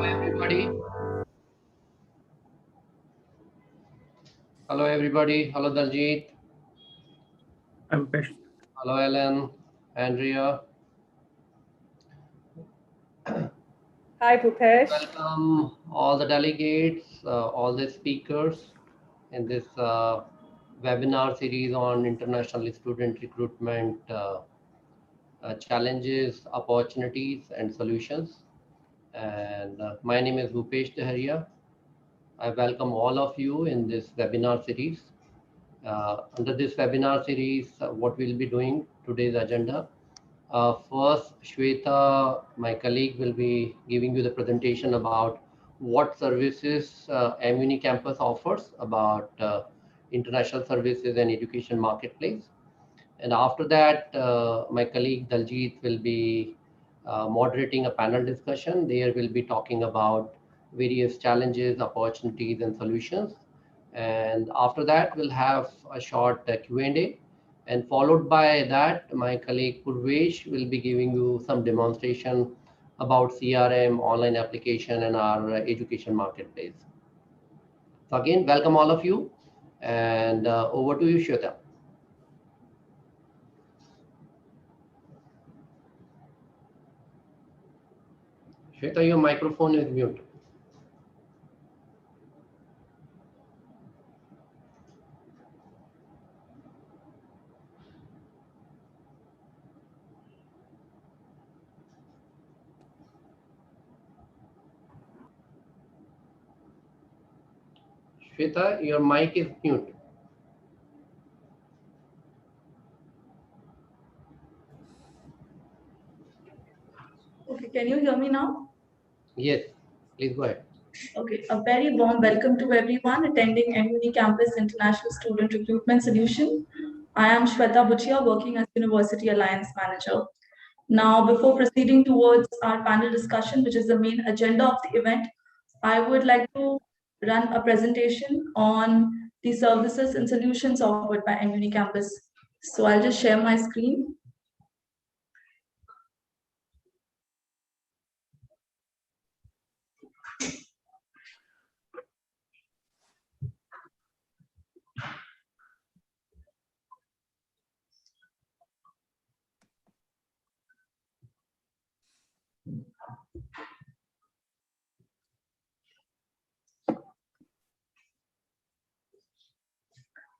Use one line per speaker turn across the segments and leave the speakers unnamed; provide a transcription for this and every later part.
everybody. Hello, everybody. Hello, Daljeet.
I'm Bhupesh.
Hello, Ellen, Andrea.
Hi, Bhupesh.
Welcome all the delegates, all the speakers in this webinar series on international student recruitment challenges, opportunities, and solutions. And my name is Bhupesh Daheria. I welcome all of you in this webinar series. Under this webinar series, what we'll be doing today's agenda. First, Shweta, my colleague, will be giving you the presentation about what services mUniCampus offers about international services and education marketplace. And after that, my colleague Daljeet will be moderating a panel discussion. There will be talking about various challenges, opportunities, and solutions. And after that, we'll have a short Q&A. And followed by that, my colleague Purvesh will be giving you some demonstration about CRM, online application, and our education marketplace. So again, welcome all of you. And over to you, Shweta. Shweta, your microphone is mute. Shweta, your mic is mute.
Okay, can you hear me now?
Yes, please go ahead.
Okay, a very warm welcome to everyone attending mUniCampus International Student Recruitment Solution. I am Shweta Buchia, working as University Alliance Manager. Now, before proceeding towards our panel discussion, which is the main agenda of the event, I would like to run a presentation on the services and solutions offered by mUniCampus. So I'll just share my screen.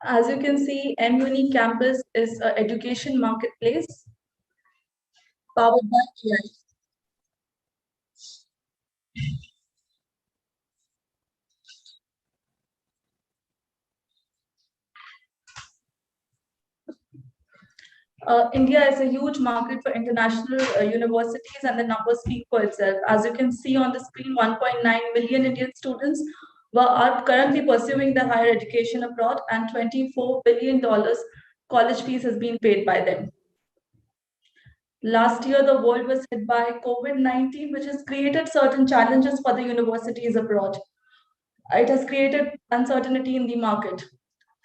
As you can see, mUniCampus is an education marketplace powered by AI. India is a huge market for international universities, and the numbers speak for itself. As you can see on the screen, 1.9 million Indian students are currently pursuing the higher education abroad, and $24 billion college fees has been paid by them. Last year, the world was hit by COVID-19, which has created certain challenges for the universities abroad. It has created uncertainty in the market.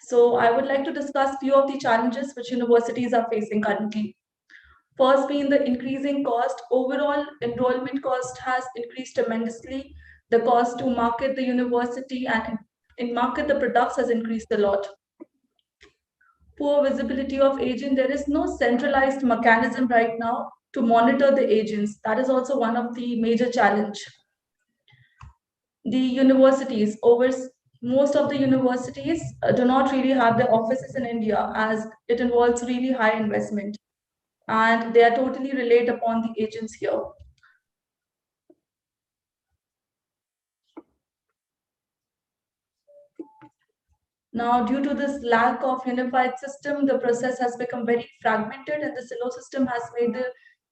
So I would like to discuss few of the challenges which universities are facing currently. First being the increasing cost. Overall enrollment cost has increased tremendously. The cost to market the university and in market the products has increased a lot. Poor visibility of agent. There is no centralized mechanism right now to monitor the agents. That is also one of the major challenge. The universities, most of the universities do not really have their offices in India, as it involves really high investment, and they are totally relied upon the agents here. Now, due to this lack of unified system, the process has become very fragmented, and the silo system has made the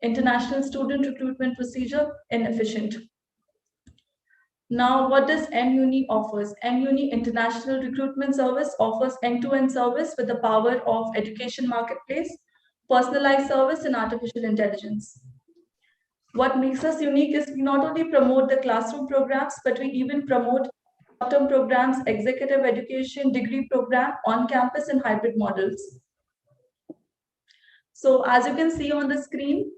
international student recruitment procedure inefficient. Now, what does mUni offers? mUni International Recruitment Service offers end-to-end service with the power of education marketplace, personalized service, and artificial intelligence. What makes us unique is we not only promote the classroom programs, but we even promote short-term programs, executive education, degree program, on-campus, and hybrid models. So as you can see on the screen,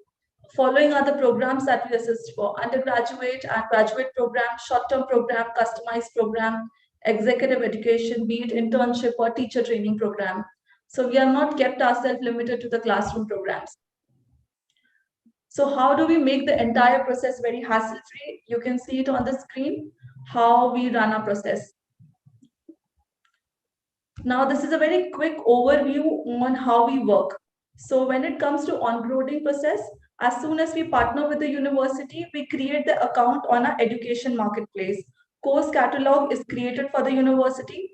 Following are the programs that we assist for: undergraduate and graduate program, short-term program, customized program, executive education, be it internship or teacher training program. So we have not kept ourselves limited to the classroom programs. So how do we make the entire process very hassle-free? You can see it on the screen, how we run our process. Now, this is a very quick overview on how we work. So when it comes to onboarding process, as soon as we partner with the university, we create the account on our education marketplace. Course catalog is created for the university.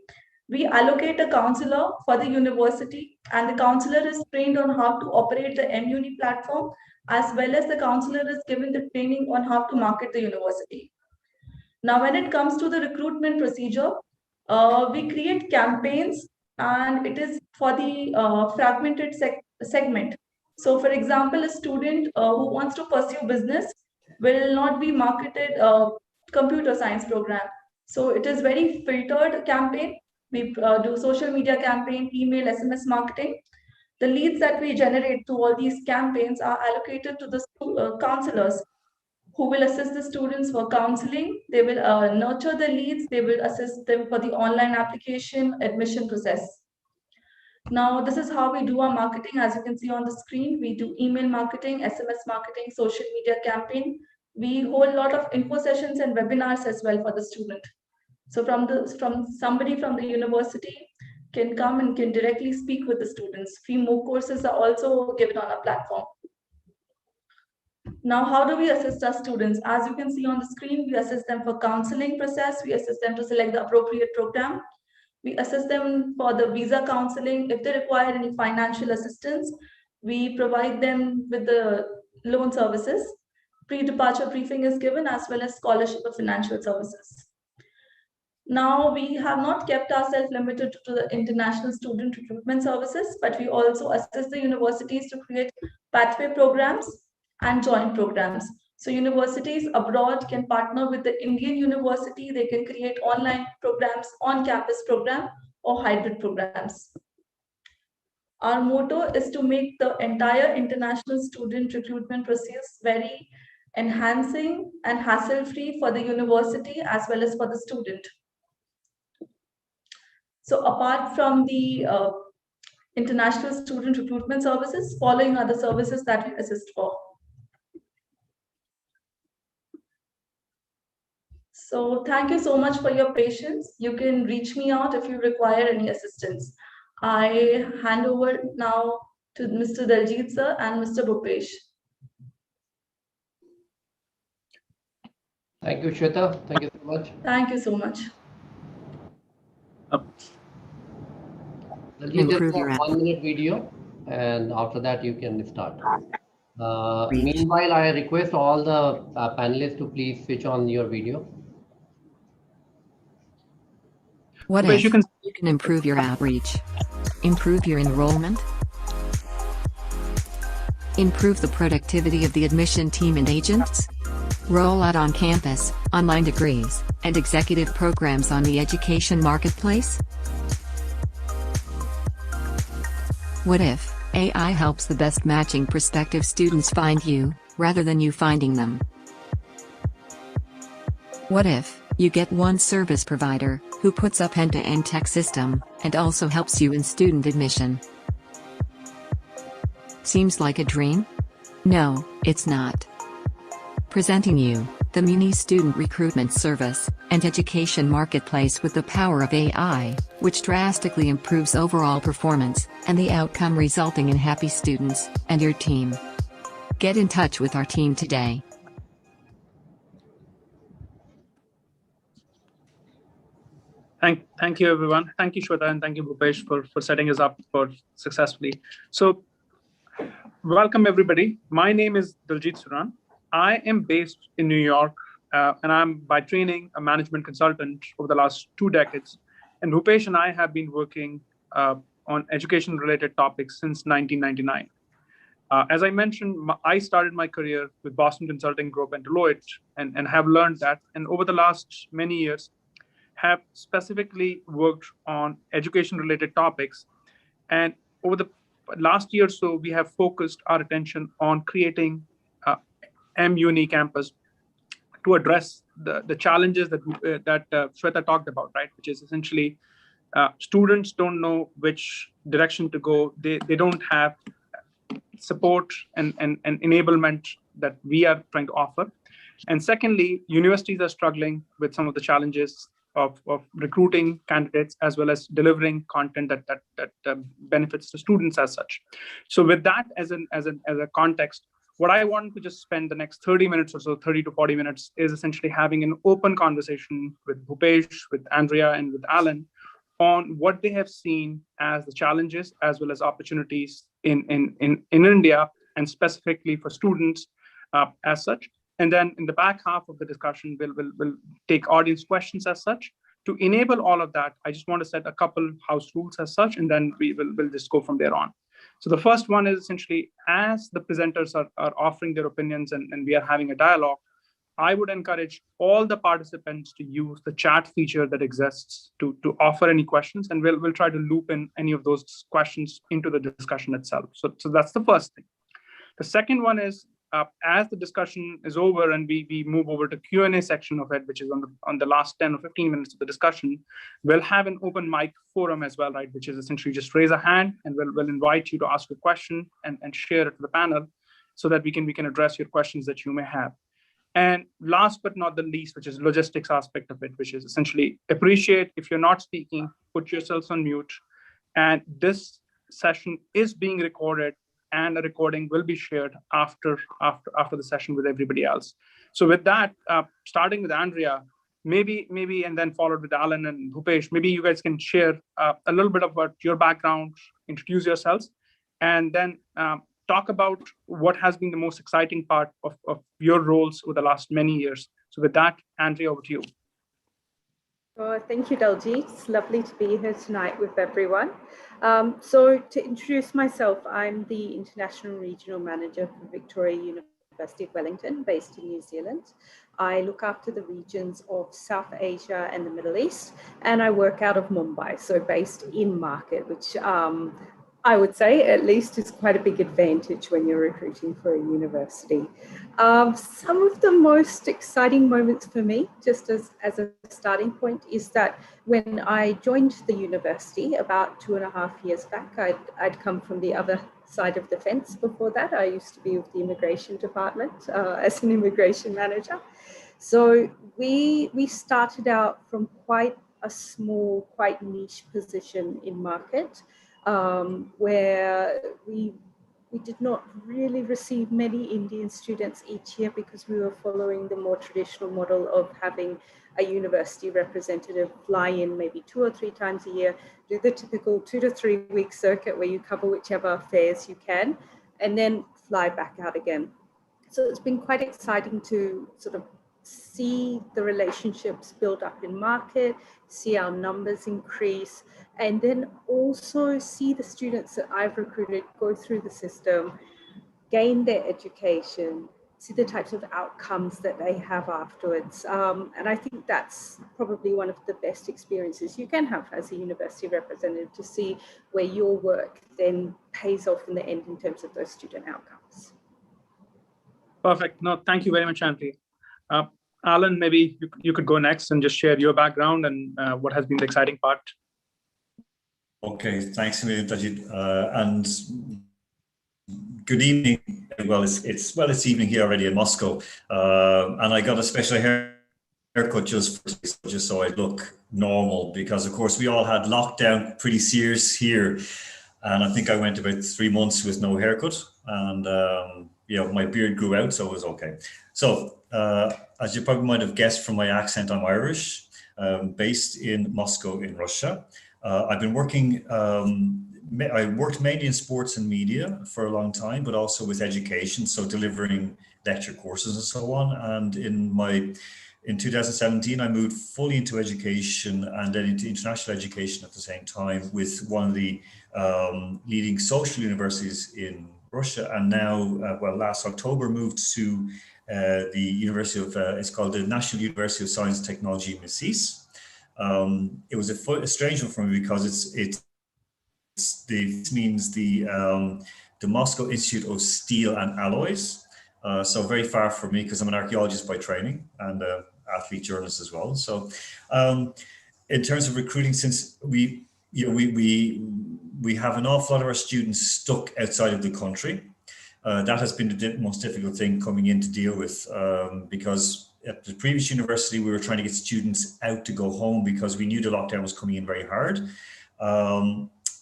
We allocate a counselor for the university, and the counselor is trained on how to operate the mUni platform, as well as the counselor is given the training on how to market the university. Now, when it comes to the recruitment procedure, we create campaigns, and it is for the fragmented segment. So, for example, a student who wants to pursue business will not be marketed computer science program. So, it is very filtered campaign. We do social media campaign, email, SMS marketing. The leads that we generate through all these campaigns are allocated to the counselors who will assist the students for counseling. They will nurture the leads. They will assist them for the online application admission process. Now, this is how we do our marketing. As you can see on the screen, we do email marketing, SMS marketing, social media campaign. We hold a lot of info sessions and webinars as well for the student. So from somebody from the university can come and can directly speak with the students. Free MOOC courses are also given on our platform. Now, how do we assist our students? As you can see on the screen, we assist them for counseling process. We assist them to select the appropriate program. We assist them for the visa counseling. If they require any financial assistance, we provide them with the loan services. Pre-departure briefing is given, as well as scholarship of financial services. Now, we have not kept ourselves limited to the international student recruitment services, but we also assist the universities to create pathway programs and joint programs. So universities abroad can partner with the Indian university. They can create online programs, on-campus program, or hybrid programs. Our motto is to make the entire international student recruitment process very enhancing and hassle-free for the university as well as for the student. So apart from the international student recruitment services, following are the services that we assist for. So thank you so much for your patience. You can reach me out if you require any assistance. I hand over now to Mr. Daljeet sir and Mr. Bhupesh.
Thank you, Shweta. Thank you so much.
Thank you so much.
Daljeet, just a 1-minute video, and after that you can start. Meanwhile, I request all the panelists to please switch on your video.
What if you can improve your outreach, improve your enrollment, improve the productivity of the admission team and agents, roll out on-campus, online degrees, and executive programs on the education marketplace? What if AI helps the best matching prospective students find you, rather than you finding them? What if you get one service provider who puts up end-to-end tech system and also helps you in student admission? Seems like a dream? No, it's not. Presenting you the Muni Student Recruitment Service and Education Marketplace with the power of AI, which drastically improves overall performance and the outcome, resulting in happy students and your team. Get in touch with our team today.
Thank you, everyone. Thank you, Shweta, and thank you, Bhupesh, for setting us up for successfully. So, welcome, everybody. My name is Daljeet Saran. I am based in New York, and I'm by training a management consultant over the last 2 decades. And Bhupesh and I have been working on education-related topics since 1999. As I mentioned, I started my career with Boston Consulting Group and Deloitte, and have learned that. And over the last many years, have specifically worked on education-related topics. And over the last year or so, we have focused our attention on creating mUniCampus to address the challenges that Shweta talked about, right? Which is essentially students don't know which direction to go. They don't have support and enablement that we are trying to offer. And secondly, universities are struggling with some of the challenges of recruiting candidates as well as delivering content that benefits the students as such. So with that as a context, what I want to just spend the next 30 minutes or so, 30 to 40 minutes, is essentially having an open conversation with Bhupesh, with Andrea, and with Alan on what they have seen as the challenges as well as opportunities in India, and specifically for students as such. And then in the back half of the discussion, we'll take audience questions as such. To enable all of that, I just want to set a couple house rules as such, and then we'll just go from there on. So the first one is essentially, as the presenters are offering their opinions and we are having a dialogue, I would encourage all the participants to use the chat feature that exists to offer any questions, and we'll try to loop in any of those questions into the discussion itself. So that's the first thing. The second one is, as the discussion is over and we move over to Q&A section of it, which is on the last 10 or 15 minutes of the discussion, we'll have an open mic forum as well, right? Which is essentially just raise a hand and we'll invite you to ask a question and share it to the panel so that we can address your questions that you may have. And last but not the least, which is logistics aspect of it, which is essentially appreciate if you're not speaking, put yourselves on mute. And this session is being recorded, and a recording will be shared after the session with everybody else. So with that, starting with Andrea, maybe, and then followed with Alan and Bhupesh, maybe you guys can share a little bit about your background, introduce yourselves, and then talk about what has been the most exciting part of your roles over the last many years. So with that, Andrea, over to you.
Thank you, Daljeet. It's lovely to be here tonight with everyone. So to introduce myself, I'm the International Regional Manager for Victoria University of Wellington, based in New Zealand. I look after the regions of South Asia and the Middle East, and I work out of Mumbai, so based in market, which I would say at least is quite a big advantage when you're recruiting for a university. Some of the most exciting moments for me, just as a starting point, is that when I joined the university about 2.5 years back, I'd come from the other side of the fence before that. I used to be with the immigration department as an immigration manager. So we started out from quite a small, quite niche position in market, where we did not really receive many Indian students each year because we were following the more traditional model of having a university representative fly in maybe 2 or 3 times a year, do the typical 2 to 3 week circuit where you cover whichever affairs you can, and then fly back out again. So it's been quite exciting to sort of see the relationships build up in market, see our numbers increase, and then also see the students that I've recruited go through the system, gain their education, see the types of outcomes that they have afterwards. And I think that's probably one of the best experiences you can have as a university representative, to see where your work then pays off in the end in terms of those student outcomes.
Perfect. No, thank you very much, Andrea. Alan, maybe you could go next and just share your background and what has been the exciting part.
Okay, thanks, Daljeet, and good evening. Well, it's evening here already in Moscow, and I got a special haircut just so I look normal, because of course we all had lockdown pretty serious here, and I think I went about 3 months with no haircut, and my beard grew out, so it was okay. So as you probably might have guessed from my accent, I'm Irish, based in Moscow in Russia. I've been working, I worked mainly in sports and media for a long time, but also with education, so delivering lecture courses and so on. And in 2017, I moved fully into education and then into international education at the same time with one of the leading social universities in Russia. And now, last October, moved to the University of, it's called the National University of Science and Technology in Mrs. It was a strange one for me because it means the Moscow Institute of Steel and Alloys, So very far from me because I'm an archaeologist by training and an athlete journalist as well. So in terms of recruiting, since we have an awful lot of our students stuck outside of the country, that has been the most difficult thing coming in to deal with, because at the previous university, we were trying to get students out to go home because we knew the lockdown was coming in very hard.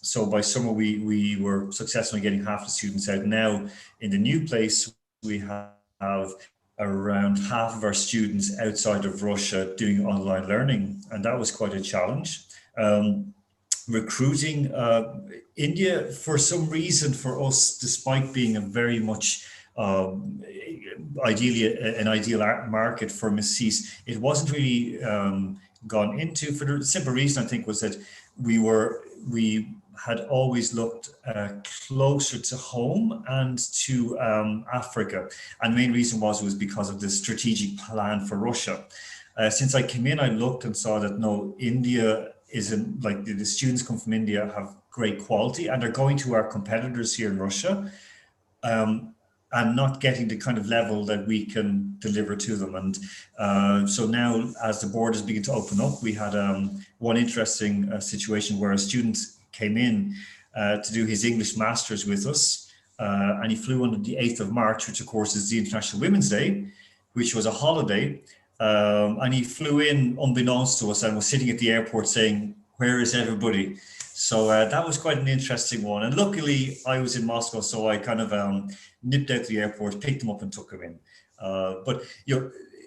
So by summer, we were successful in getting half the students out. Now, in the new place, we have around half of our students outside of Russia doing online learning, and that was quite a challenge. Recruiting India, for some reason, for us, despite being a very much ideally an ideal market for MSCs, it wasn't really gone into, for the simple reason, I think, was that we had always looked closer to home and to Africa. And the main reason was because of the strategic plan for Russia. Since I came in, I looked and saw that no, India isn't, like, the students come from India have great quality and they're going to our competitors here in Russia and not getting the kind of level that we can deliver to them. And so now, as the borders begin to open up, we had one interesting situation where a student came in to do his English Masters with us, and he flew on the 8th of March, which of course is the International Women's Day, which was a holiday, and he flew in unbeknownst to us and was sitting at the airport saying, "Where is everybody?" So that was quite an interesting one. And luckily I was in Moscow, so I kind of nipped out to the airport, picked him up and took him in. But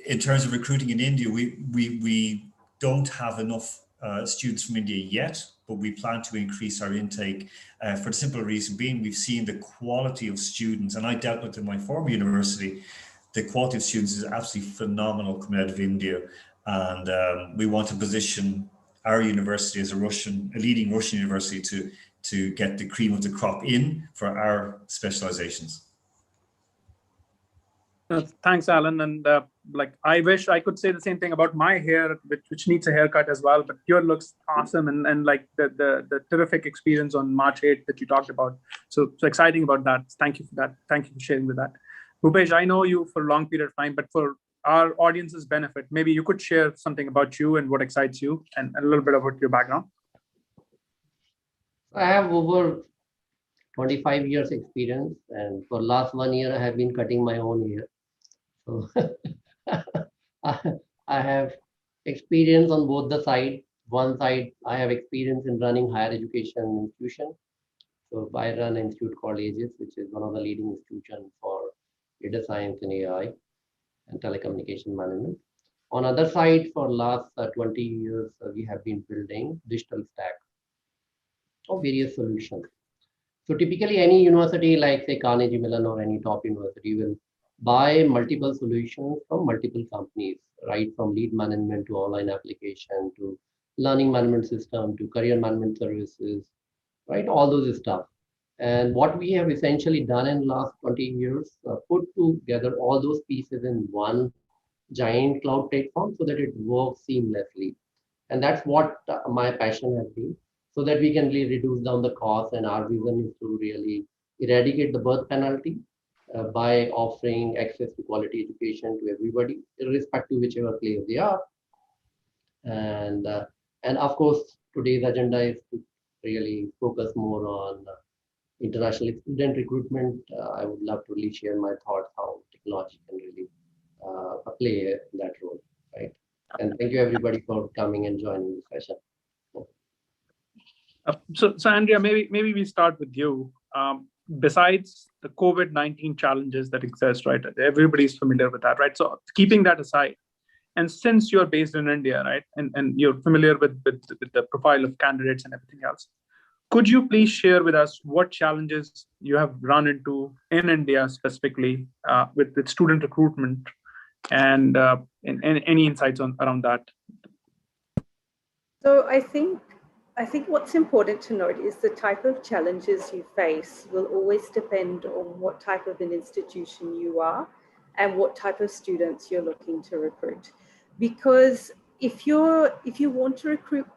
in terms of recruiting in India, we don't have enough students from India yet, but we plan to increase our intake for the simple reason being we've seen the quality of students, and I dealt with in my former university, the quality of students is absolutely phenomenal coming out of India. And we want to position our university as a leading Russian university to get the cream of the crop in for our specializations.
Thanks, Alan. And like, I wish I could say the same thing about my hair, which needs a haircut as well, but your looks awesome. And like the terrific experience on March 8th that you talked about. So exciting about that. Thank you for that. Thank you for sharing with that. Bhupesh, I know you for a long period of time, but for our audience's benefit, maybe you could share something about you and what excites you and a little bit about your background.
I have over 25 years experience, and for last 1 year, I have been cutting my own hair. So I have experience on both the sides. One side, I have experience in running higher education institution. So I run an institute called Aegis, which is one of the leading institutions for data science and AI and telecommunication management. On other side, for last 20 years, we have been building digital stack of various solutions. So typically any university like say Carnegie Mellon or any top university will buy multiple solutions from multiple companies, right? From lead management to online application to learning management system to career management services, right? All those stuff. And what we have essentially done in the last 20 years, put together all those pieces in one giant cloud platform so that it works seamlessly. And that's what my passion has been, so that we can really reduce down the cost. And our vision is to really eradicate the birth penalty by offering access to quality education to everybody, irrespective of whichever place they are. And of course, today's agenda is to really focus more on international student recruitment. I would love to really share my thoughts how technology can really play that role, right? And thank you everybody for coming and joining this session.
So Andrea, maybe we start with you. Besides the COVID-19 challenges that exist, right? Everybody's familiar with that, right? So keeping that aside, and since you're based in India, right, and you're familiar with the profile of candidates and everything else, could you please share with us what challenges you have run into in India specifically with student recruitment and any insights around that?
So I think what's important to note is the type of challenges you face will always depend on what type of an institution you are and what type of students you're looking to recruit. Because if you want to recruit,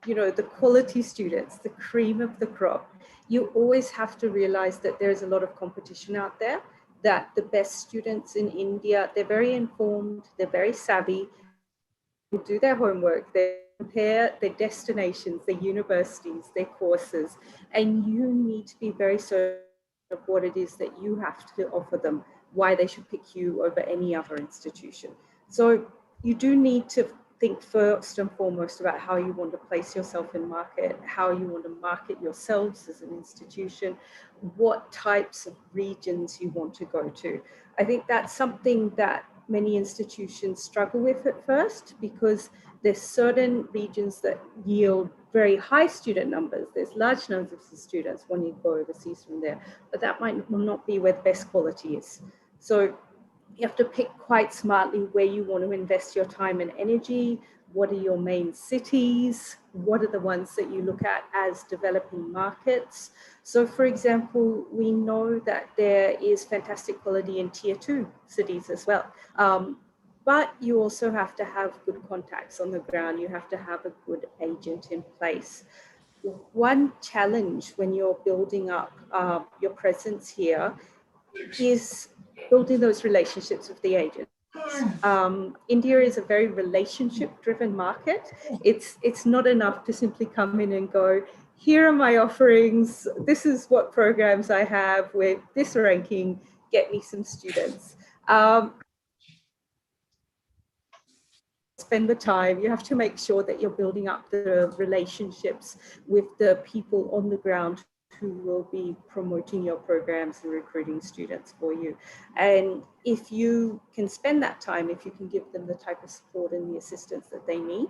the quality students, the cream of the crop, you always have to realize that there's a lot of competition out there that the best students in India, they're very informed, they're very savvy, they do their homework, they compare their destinations, their universities, their courses, and you need to be very certain of what it is that you have to offer them, why they should pick you over any other institution. So you do need to think first and foremost about how you want to place yourself in market, how you want to market yourselves as an institution, what types of regions you want to go to. I think that's something that many institutions struggle with at first, because there's certain regions that yield very high student numbers. There's large numbers of students wanting to go overseas from there, but that might not be where the best quality is. So you have to pick quite smartly where you want to invest your time and energy. What are your main cities? What are the ones that you look at as developing markets? So for example, we know that there is fantastic quality in tier 2 cities as well. But you also have to have good contacts on the ground. You have to have a good agent in place. One challenge when you're building up your presence here is building those relationships with the agents. India is a very relationship-driven market. It's not enough to simply come in and go, here are my offerings, this is what programs I have with this ranking, get me some students. Spend the time, you have to make sure that you're building up the relationships with the people on the ground who will be promoting your programs and recruiting students for you. And if you can spend that time, if you can give them the type of support and the assistance that they need,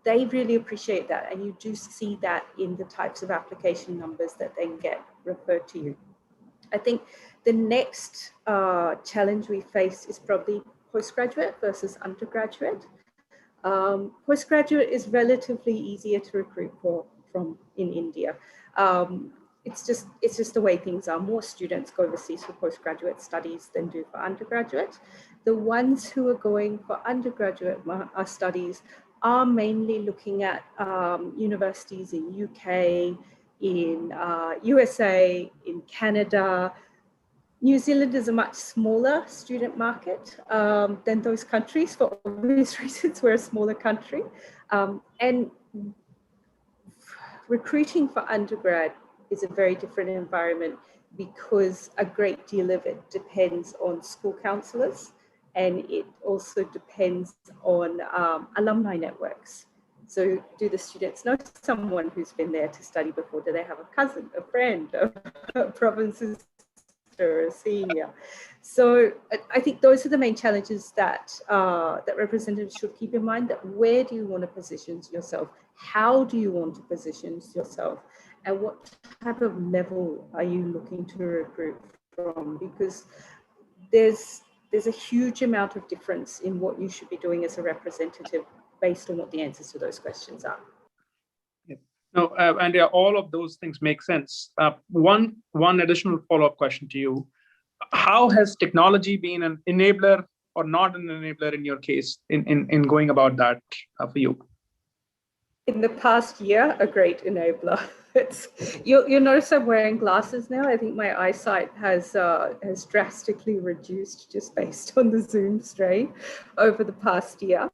they really appreciate that. And you do see that in the types of application numbers that then get referred to you. I think the next challenge we face is probably postgraduate versus undergraduate. Postgraduate is relatively easier to recruit from in India. It's just the way things are. More students go overseas for postgraduate studies than do for undergraduate. The ones who are going for undergraduate studies are mainly looking at universities in UK, in USA, in Canada. New Zealand is a much smaller student market than those countries for obvious reasons. We're a smaller country. And recruiting for undergrad is a very different environment because a great deal of it depends on school counselors, and it also depends on alumni networks. So do the students know someone who's been there to study before? Do they have a cousin, a friend, a brother, sister, or a senior? So I think those are the main challenges that that representatives should keep in mind. That where do you want to position yourself? How do you want to position yourself? And what type of level are you looking to recruit from? Because there's a huge amount of difference in what you should be doing as a representative based on what the answers to those questions are.
Yeah. No, Andrea, all of those things make sense. One additional follow-up question to you. How has technology been an enabler or not an enabler in your case in going about that for you?
In the past year, a great enabler. You'll notice I'm wearing glasses now. I think my eyesight has drastically reduced just based on the Zoom strain over the past year.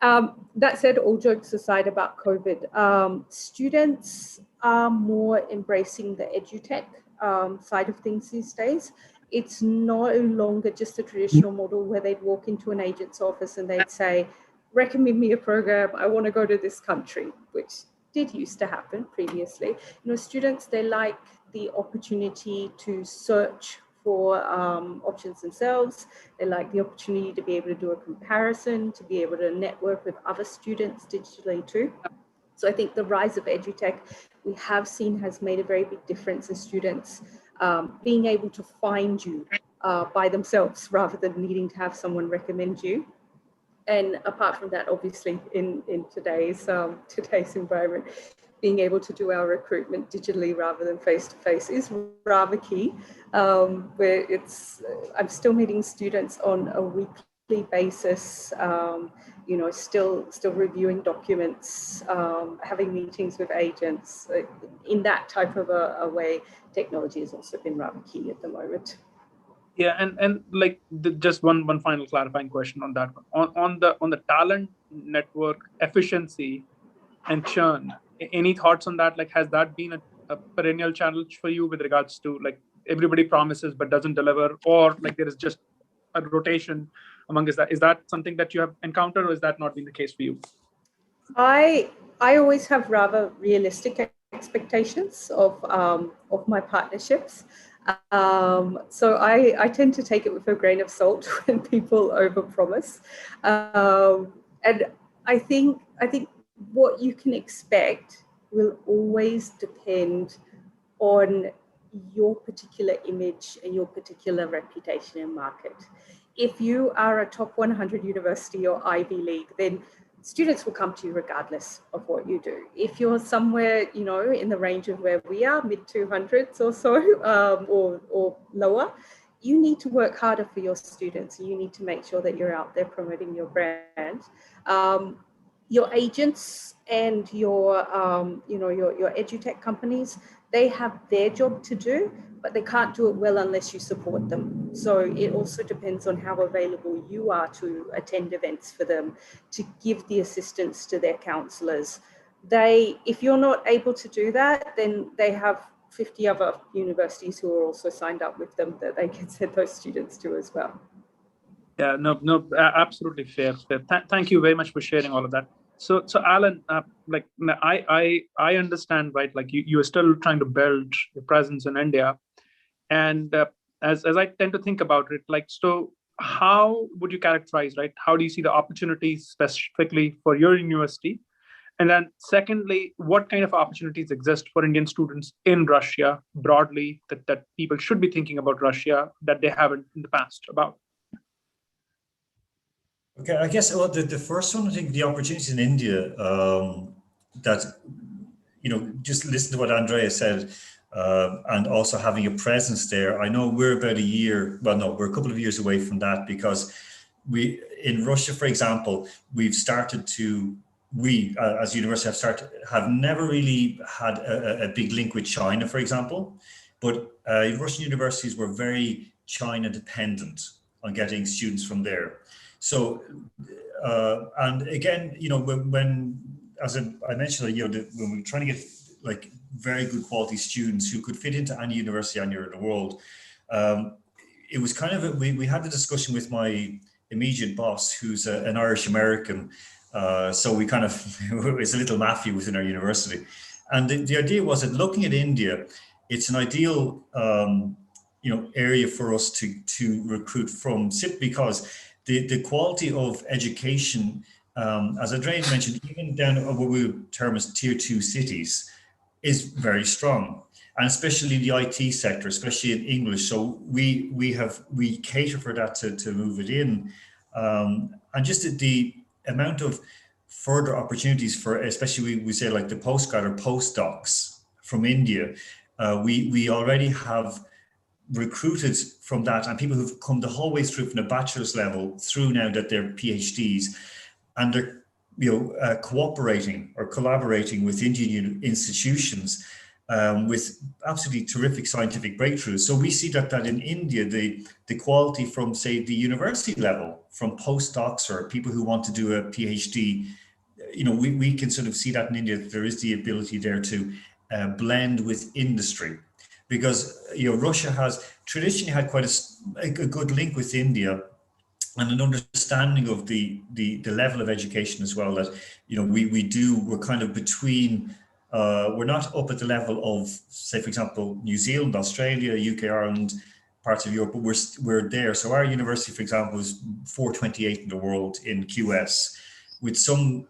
That said, all jokes aside about COVID, students are more embracing the EdTech side of things these days. It's no longer just a traditional model where they'd walk into an agent's office and they'd say, recommend me a program, I want to go to this country, which did used to happen previously. Students, they like the opportunity to search for options themselves. They like the opportunity to be able to do a comparison, to be able to network with other students digitally too. So I think the rise of EdTech we have seen has made a very big difference in students being able to find you by themselves rather than needing to have someone recommend you. And apart from that, obviously, in today's environment, being able to do our recruitment digitally rather than face-to-face is rather key. Where I'm still meeting students on a weekly basis. Still reviewing documents, having meetings with agents. In that type of a way, technology has also been rather key at the moment.
Yeah, and like just one final clarifying question on that one. On the talent network efficiency and churn, any thoughts on that? Like, has that been a perennial challenge for you with regards to like everybody promises but doesn't deliver, or like there is just a rotation among? Is that something that you have encountered, or is that not been the case for you?
I always have rather realistic expectations of my partnerships. So I tend to take it with a grain of salt when people overpromise. And I think what you can expect will always depend on your particular image and your particular reputation in market. If you are a top 100 university or Ivy League, then students will come to you regardless of what you do. If you're somewhere, you know, in the range of where we are, mid 200s or so, or lower, you need to work harder for your students. You need to make sure that you're out there promoting your brand. Your agents and your, your EdTech companies, they have their job to do, but they can't do it well unless you support them. So it also depends on how available you are to attend events for them, to give the assistance to their counselors. If you're not able to do that, then they have 50 other universities who are also signed up with them that they can send those students to as well.
Yeah, no, absolutely fair. Thank you very much for sharing all of that. So Alan, like I understand, right? Like you are still trying to build your presence in India, and as I tend to think about it, like, so how would you characterize, right? How do you see the opportunities specifically for your university? And then secondly, what kind of opportunities exist for Indian students in Russia broadly that people should be thinking about Russia that they haven't in the past about?
Okay, I guess the first one, I think the opportunities in India, that, you know, just listen to what Andrea said, and also having a presence there. I know we're about a year, well, no, we're a couple of years away from that, because in Russia, for example, we've started to, as university have never really had a big link with China, for example, but Russian universities were very China dependent on getting students from there. So, and again, you know, when as I mentioned, you know, when we're trying to get like very good quality students who could fit into any university anywhere in the world, it was kind of we had the discussion with my immediate boss, who's an Irish American. So we kind of it's a little mafia within our university, and the idea was that looking at India, it's an ideal you know, area for us to recruit from, simply because the quality of education, as Andrea mentioned, even down at what we would term as tier 2 cities, is very strong, and especially the IT sector, especially in English. So we cater for that to move it in, and just the amount of further opportunities for, especially we say like the postgrad or postdocs from India. We already have recruited from that, and people who've come the whole way through from the bachelor's level through now that they're PhDs, and they're, you know, cooperating or collaborating with Indian institutions with absolutely terrific scientific breakthroughs. So we see that in India, the quality from, say, the university level, from postdocs or people who want to do a PhD, you know, we can sort of see that in India, there is the ability there to blend with industry. Because, you know, Russia has traditionally had quite a good link with India, and an understanding of the level of education as well, that, you know, we're kind of between, we're not up at the level of, say, for example, New Zealand, Australia, UK, Ireland, parts of Europe, but we're there. So our university, for example, is 428 in the world in QS. With some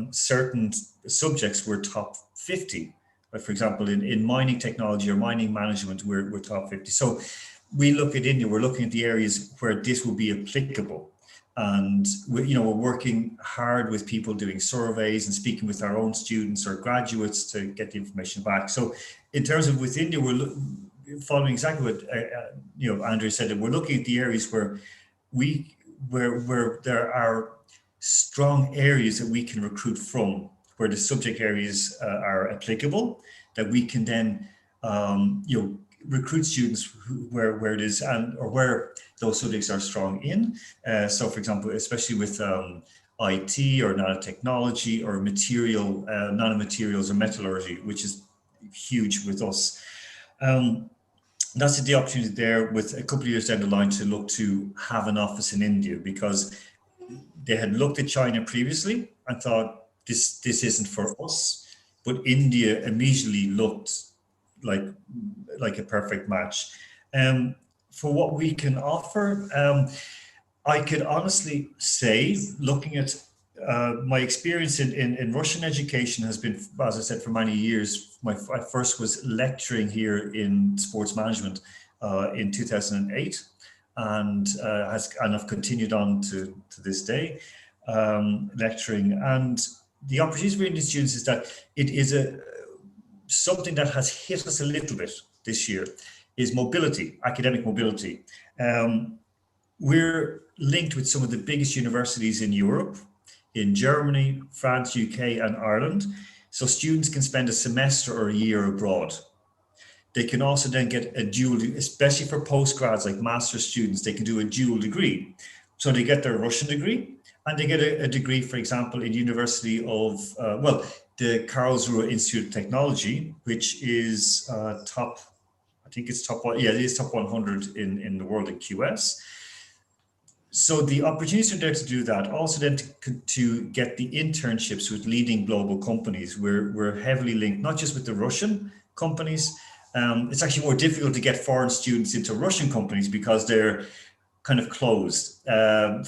certain subjects, we're top 50. Like, for example, in mining technology or mining management, we're top 50. So we look at India, we're looking at the areas where this will be applicable. And we're working hard with people doing surveys and speaking with our own students or graduates to get the information back. So in terms of with India, we're following exactly what Andrea said, that we're looking at the areas where there are strong areas that we can recruit from, where the subject areas are applicable, that we can then recruit students where it is or where those subjects are strong in. So for example, especially with IT or nanotechnology or nanomaterials or metallurgy, which is huge with us. That's the opportunity there with a couple of years down the line to look to have an office in India, because they had looked at China previously and thought this isn't for us, but India immediately looked like a perfect match. For what we can offer, I could honestly say, looking at my experience in Russian education has been, as I said, for many years. I first was lecturing here in sports management in 2008, and I've continued on to this day lecturing. And the opportunity for Indian students is that it is something that has hit us a little bit this year, is mobility, academic mobility. We're linked with some of the biggest universities in Europe, in Germany, France, UK, and Ireland. So students can spend a semester or a year abroad. They can also then get a dual, especially for postgrads like master's students, they can do a dual degree. So they get their Russian degree and they get a degree, for example, in University of, the Karlsruhe Institute of Technology, which is top 100 in the world in QS. So the opportunities are there to do that. Also then to get the internships with leading global companies. We're heavily linked, not just with the Russian companies. It's actually more difficult to get foreign students into Russian companies because they're kind of closed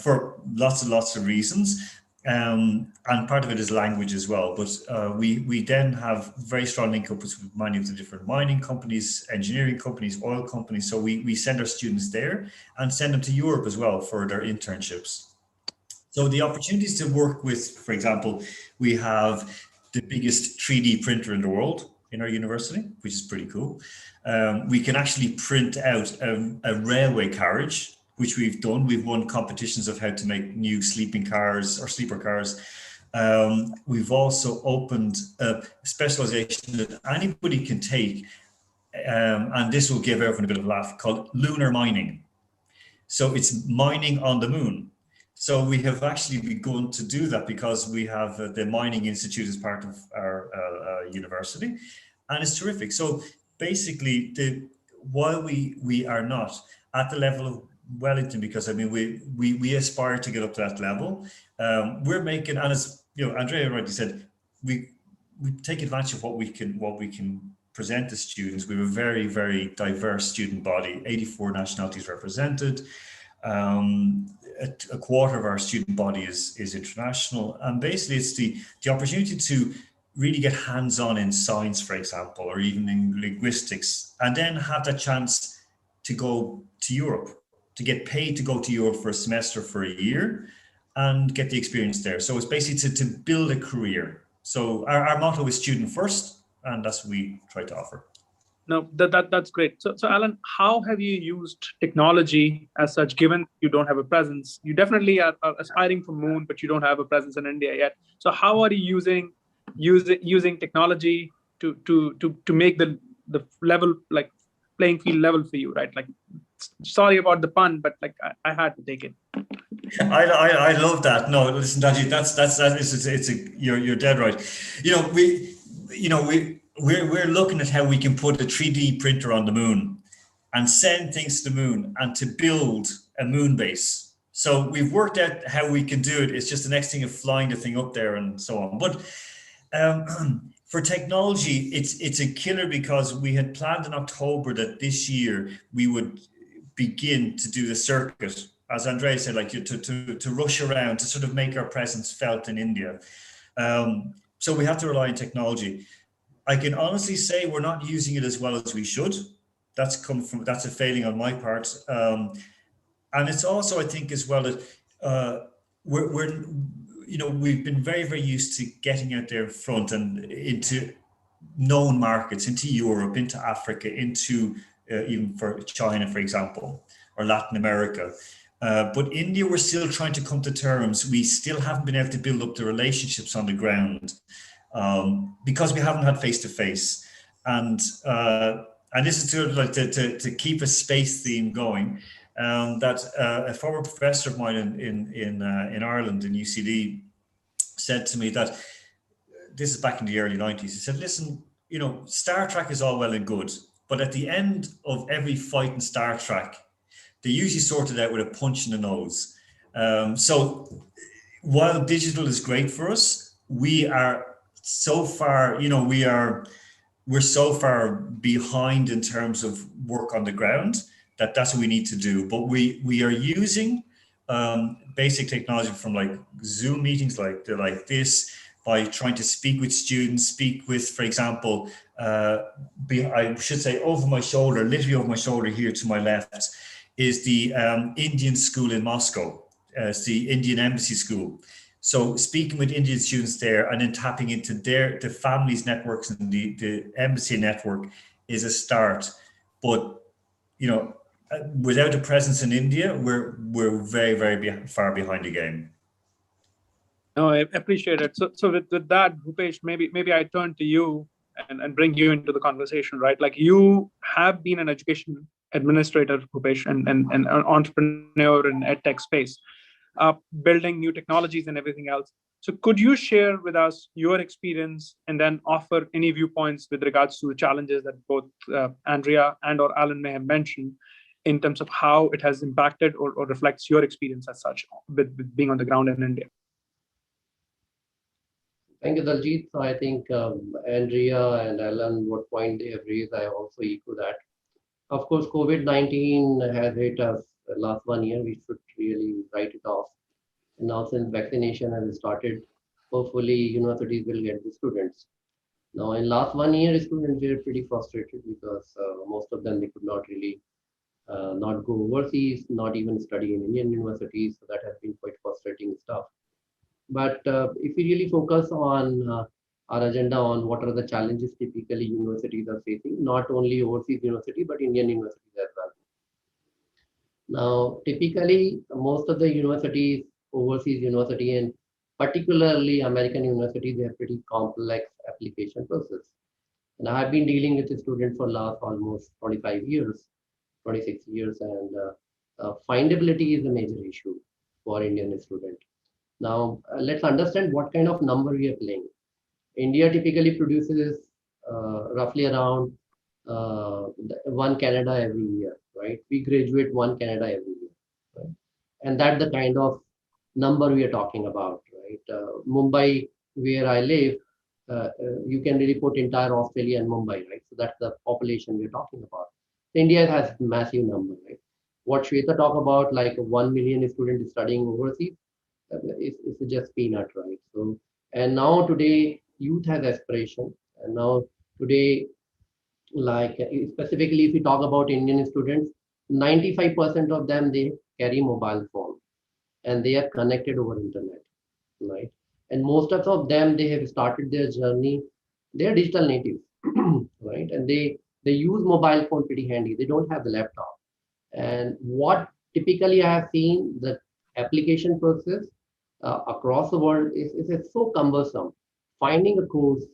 for lots and lots of reasons. And part of it is language as well. But we then have very strong link up with many of the different mining companies, engineering companies, oil companies. So we send our students there and send them to Europe as well for their internships. So the opportunities to work with, for example, we have the biggest 3D printer in the world in our university, which is pretty cool. We can actually print out a railway carriage, which we've done. We've won competitions of how to make new sleeping cars or sleeper cars. We've also opened a specialization that anybody can take, and this will give everyone a bit of a laugh, called lunar mining. So it's mining on the moon. So we have actually begun to do that because we have the Mining Institute as part of our university, and it's terrific. So basically, while we are not at the level of Wellington, because I mean we aspire to get up to that level, we're making, and as you know, Andrea rightly said, we take advantage of what we can present to students. We have a very, very diverse student body, 84 nationalities represented. A quarter of our student body is international, and basically it's the opportunity to really get hands-on in science, for example, or even in linguistics, and then have that chance to go to Europe, to get paid to go to Europe for a semester for a year and get the experience there. So it's basically to build a career. So our motto is student first, and that's what we try to offer.
No, that's great. So Alan, how have you used technology as such, given you don't have a presence? You definitely are aspiring for Moon, but you don't have a presence in India yet. So how are you using technology to make the level, like playing field level for you, right? Like, sorry about the pun, but like I had to take it.
I love that. No, listen, Daljeet, you're dead right. We're looking at how we can put a 3D printer on the moon and send things to the moon and to build a moon base. So we've worked out how we can do it. It's just the next thing of flying the thing up there and so on. But for technology, it's a killer, because we had planned in October that this year we would begin to do the circuit, as Andrea said, like to rush around to sort of make our presence felt in India. So we have to rely on technology. I can honestly say we're not using it as well as we should. That's a failing on my part. And it's also, I think, as well that we've been very, very used to getting out there in front and into known markets, into Europe, into Africa, into even for China, for example, or Latin America. But India, we're still trying to come to terms. We still haven't been able to build up the relationships on the ground because we haven't had face-to-face. And and this is sort of like to keep a space theme going. That a former professor of mine in Ireland in UCD said to me that this is back in the early 90s. He said, "Listen, you know, Star Trek is all well and good, but at the end of every fight in Star Trek, they usually sort it out with a punch in the nose." So while digital is great for us, we are so far, you know, we're so far behind in terms of work on the ground that's what we need to do. But we are using basic technology from like Zoom meetings like this, by trying to speak with students, speak with, for example, I should say over my shoulder, literally over my shoulder here to my left, is the Indian school in Moscow. It's the Indian Embassy School. So speaking with Indian students there and then tapping into the families' networks and the embassy network is a start. But, you know, without a presence in India, we're very, very far behind the game.
No, I appreciate it. So with that, Bhupesh, maybe I turn to you and bring you into the conversation, right? Like, you have been an education administrator, Bhupesh, and an entrepreneur in EdTech space, building new technologies and everything else. So could you share with us your experience and then offer any viewpoints with regards to the challenges that both Andrea and or Alan may have mentioned in terms of how it has impacted or reflects your experience as such with being on the ground in India?
Thank you, Daljeet. So I think Andrea and Alan, what point they have raised, I also echo that. Of course, COVID-19 has hit us the last 1 year. We should really write it off. And now, since vaccination has started, hopefully universities will get the students. Now, in last 1 year, students were pretty frustrated because most of them, they could not really not go overseas, not even study in Indian universities. So that has been quite frustrating stuff. But if we really focus on our agenda on what are the challenges typically universities are facing, not only overseas university, but Indian universities as well. Now, typically, most of the universities, overseas university, and particularly American universities, they have pretty complex application process. And I have been dealing with the students for last almost 25 years, 26 years, and findability is a major issue for Indian student. Now, let's understand what kind of number we are playing. India typically produces roughly around 1 Canada every year, right? We graduate 1 Canada every year, right? And that's the kind of number we are talking about, right? Mumbai, where I live, you can really put entire Australia and Mumbai, right? So that's the population we're talking about. India has massive number, right? What Shweta talk about, like 1 million students studying overseas, it's just peanut, right? So, and now today youth has aspiration, and now today, like specifically if we talk about Indian students, 95% of them, they carry mobile phone and they are connected over internet, right? And most of them, they have started their journey, they are digital natives, right? And they use mobile phone pretty handy, they don't have the laptop. And what typically I have seen, the application process across the world is so cumbersome. Finding a course,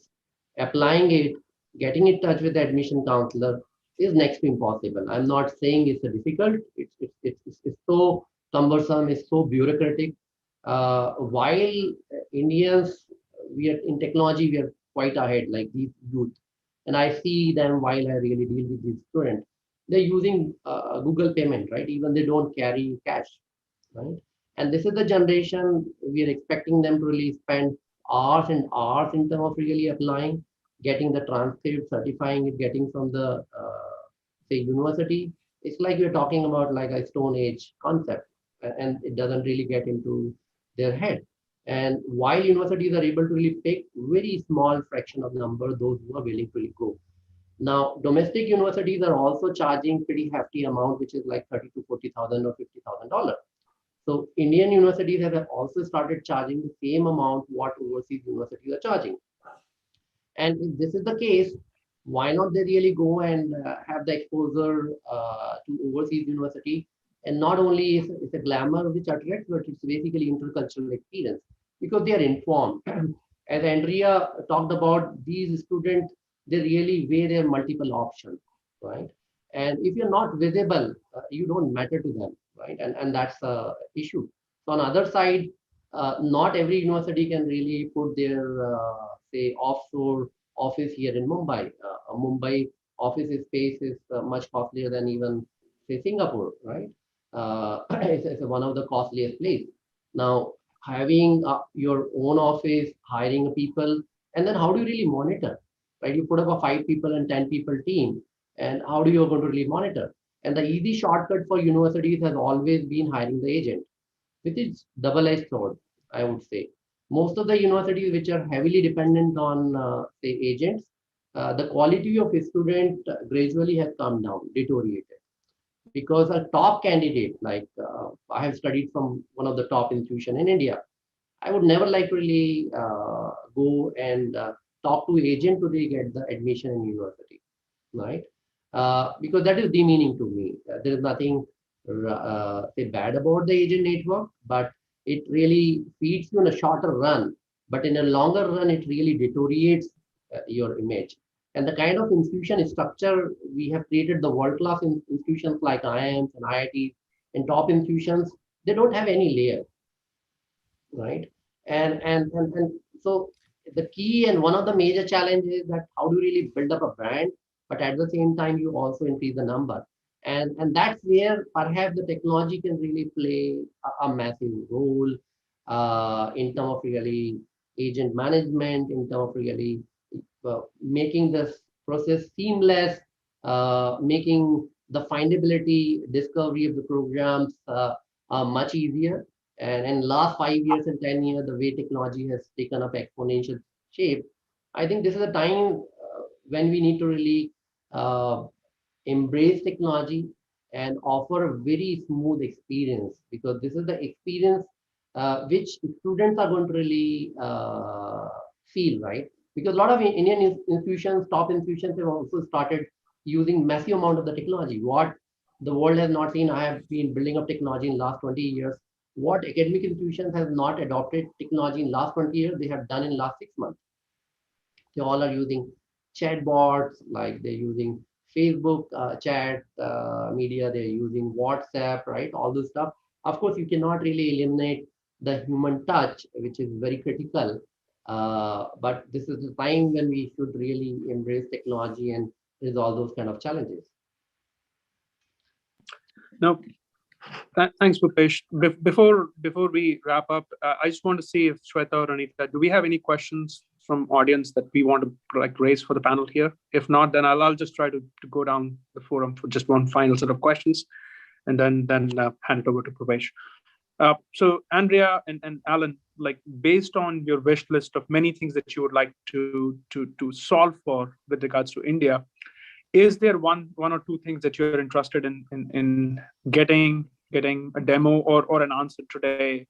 applying it, getting in touch with the admission counselor is next to impossible. I'm not saying it's difficult. It's so cumbersome. It's so bureaucratic. While Indians, we are in technology, we are quite ahead. Like these youth, and I see them while I really deal with these students. They're using Google payment, right? Even they don't carry cash, right? And this is the generation we are expecting them to really spend hours and hours in terms of really applying, getting the transcript, certifying it, getting from the say university. It's like we're talking about like a Stone Age concept, and it doesn't really get into their head. And while universities are able to really pick very small fraction of number, those who are willing to really go. Now, domestic universities are also charging pretty hefty amount, which is like 30 to 40,000 or $50,000. So Indian universities have also started charging the same amount what overseas universities are charging. And if this is the case, why not they really go and have the exposure to overseas university? And not only is it's a glamour which attracts, but it's basically intercultural experience because they are informed. As Andrea talked about, these students, they really weigh their multiple options. right? And if you're not visible, you don't matter to them, right? And that's the issue. So on the other side, not every university can really put their say offshore office here in Mumbai. Mumbai office space is much costlier than even say Singapore, right? It's one of the costliest place. Now having your own office, hiring people, and then how do you really monitor, right? You put up a 5 people and 10 people team, and how do you going to really monitor? And the easy shortcut for universities has always been hiring the agent, which is double-edged sword, I would say. Most of the universities which are heavily dependent on, say, agents, the quality of a student gradually has come down, deteriorated. Because a top candidate, like I have studied from one of the top institution in India, I would never like to really go and talk to agent to really get the admission in university, right? Because that is demeaning to me. There is nothing say bad about the agent network, but it really feeds you in a shorter run. But in a longer run, it really deteriorates your image. And the kind of institution structure we have created, the world-class institutions like IIMs and IITs and top institutions, they don't have any layer, right? And so the key and one of the major challenges is that how do you really build up a brand, but at the same time you also increase the number, and that's where perhaps the technology can really play a massive role in terms of really agent management, in terms of really making this process seamless, making the findability, discovery of the programs much easier. And in last 5 years and 10 years, the way technology has taken up exponential shape, I think this is a time when we need to really embrace technology and offer a very smooth experience, because this is the experience which students are going to really feel, right? Because a lot of Indian institutions, top institutions have also started using massive amount of the technology. What the world has not seen, I have been building up technology in last 20 years. What academic institutions have not adopted technology in last 20 years, they have done in last 6 months. They all are using chatbots, like they're using Facebook chat media, they're using WhatsApp, right? All this stuff. Of course, you cannot really eliminate the human touch, which is very critical. But this is the time when we should really embrace technology and resolve those kind of challenges.
No, thanks, Bhupesh. Before we wrap up, I just want to see if Shweta or Anita, do we have any questions from audience that we want to like raise for the panel here? If not, then I'll just try to go down the forum for just one final set of questions, and then hand it over to Bhupesh. So Andrea and Alan, like based on your wish list of many things that you would like to solve for with regards to India, is there one or two things that you're interested in getting a demo or an answer today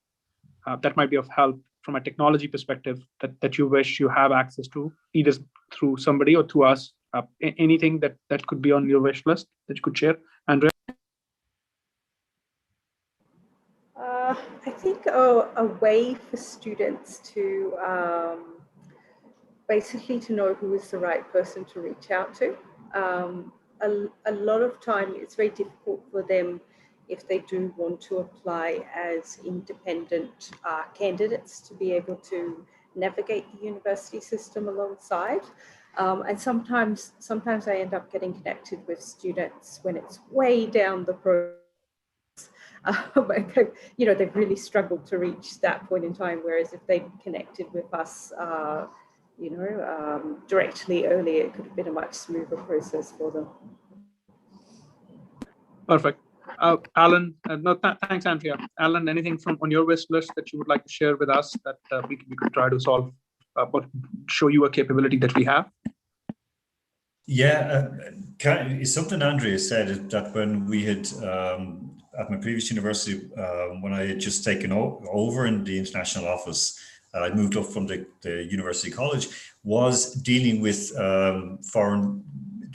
that might be of help from a technology perspective that you wish you have access to, either through somebody or through us? Anything that could be on your wish list that you could share, Andrea?
I think a way for students to basically to know who is the right person to reach out to. A lot of time it's very difficult for them if they do want to apply as independent candidates to be able to navigate the university system alongside. And sometimes I end up getting connected with students when it's way down the process. You know, they've really struggled to reach that point in time, whereas if they connected with us you know, directly earlier, it could have been a much smoother process for them.
Perfect. Alan, no, thanks, Andrea. Alan, anything from on your wish list that you would like to share with us that we could try to solve or show you a capability that we have?
Yeah, it's something Andrea said, that when we had, at my previous university, when I had just taken over in the international office, I moved up from the university college, was dealing with foreign.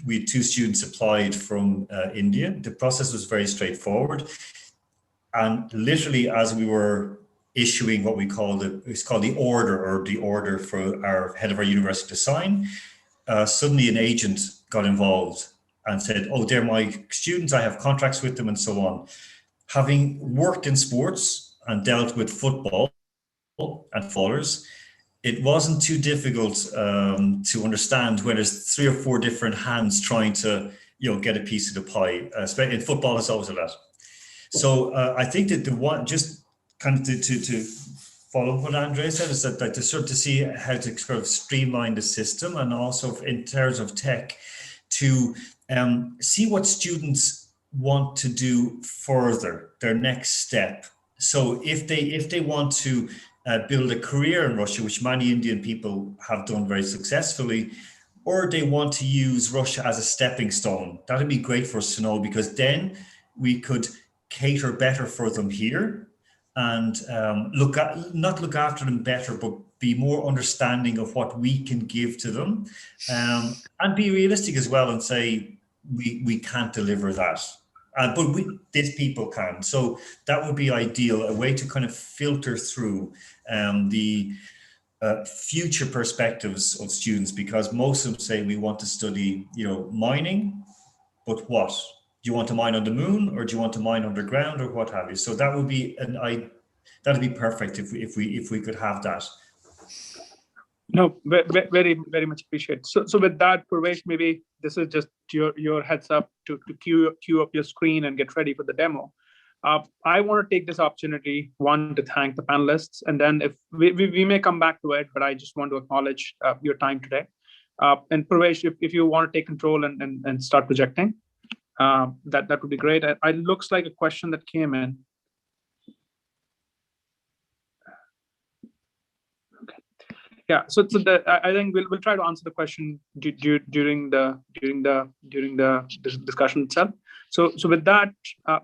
We had 2 students applied from India. The process was very straightforward. And literally as we were issuing what we call it's called the order for our head of our university to sign, suddenly an agent got involved and said, oh, they're my students, I have contracts with them and so on. Having worked in sports and dealt with football and footballers, it wasn't too difficult to understand when there's 3 or 4 different hands trying to, get a piece of the pie. In football, it's always a lot. So I think that the one, just kind of to follow what Andrea said, is that to sort of see how to sort of streamline the system, and also in terms of tech, to see what students want to do further, their next step. So if they want to build a career in Russia, which many Indian people have done very successfully, or they want to use Russia as a stepping stone, that'd be great for us to know, because then we could cater better for them here, and not look after them better, but be more understanding of what we can give to them, and be realistic as well and say we can't deliver that, but these people can. So that would be ideal, a way to kind of filter through the future perspectives of students, because most of them say we want to study, mining, but what? Do you want to mine on the moon, or do you want to mine underground, or what have you? So that would be that'd be perfect if we could have that.
No, very, very much appreciate. So with that, Purvesh, maybe this is just your heads up to queue up your screen and get ready for the demo. I want to take this opportunity, one, to thank the panelists, and then if we may come back to it, but I just want to acknowledge your time today. And Purvesh, if you want to take control and start projecting, that would be great. It looks like a question that came in. Okay. Yeah. So I think we'll try to answer the question during the discussion itself. So with that,